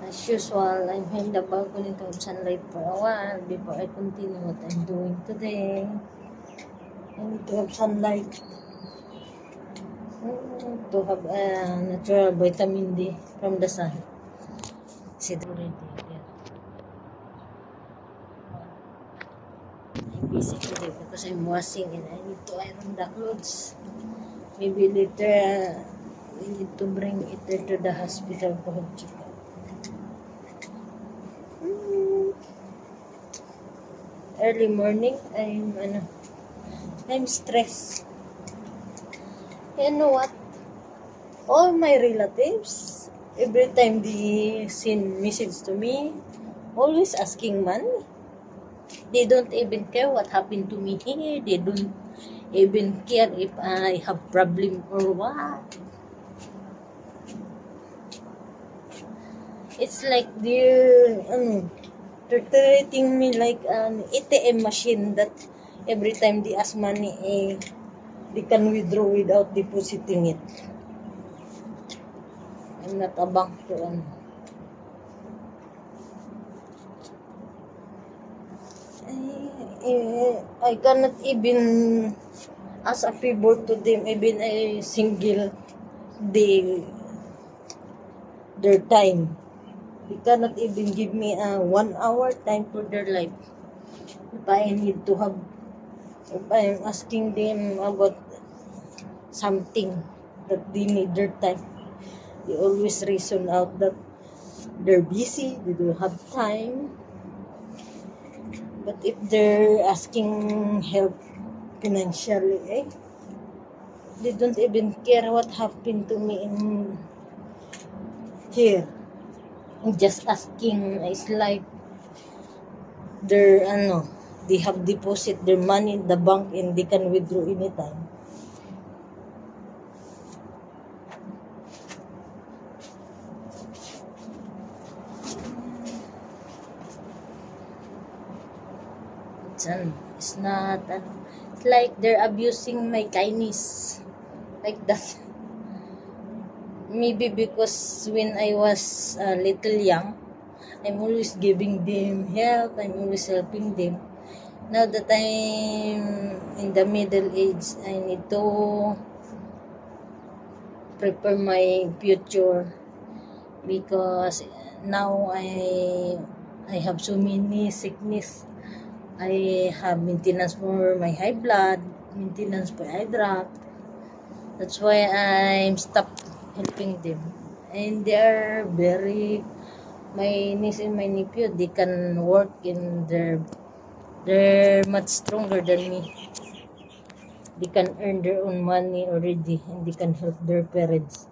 As usual, I'm in the balcony to have sunlight for a while before I continue what I'm doing today. I need to have sunlight to have natural vitamin D from the sun. See it already. Yeah. I'm busy today because I'm washing and I need to iron the clothes. Maybe later we need to bring it to the hospital to have check-up. Early morning, I'm stressed. You know what? All my relatives, every time they send message to me, always asking money. They don't even care what happened to me here. They don't even care if I have problem or what. It's like they're treating me like an ATM machine that every time they ask money, they can withdraw without depositing it. I'm not a bank to I cannot even ask a favor to them, even a single day, their time. They cannot even give me a 1 hour time for their life. If I'm asking them about something that they need their time, they always reason out that they're busy, they don't have time. But if they're asking help financially, they don't even care what happened to me in here. Just asking is like they have deposit their money in the bank and they can withdraw anytime. It's not, it's like they're abusing my kindness, like that. Maybe because when I was little young, I'm always giving them help, I'm always helping them. Now that I'm in the middle age, I need to prepare my future because now I have so many sickness. I have maintenance for my high blood, maintenance for eye drop. That's why I'm stopped helping them. And they're my niece and my nephew, they can work in they're much stronger than me. They can earn their own money already and they can help their parents.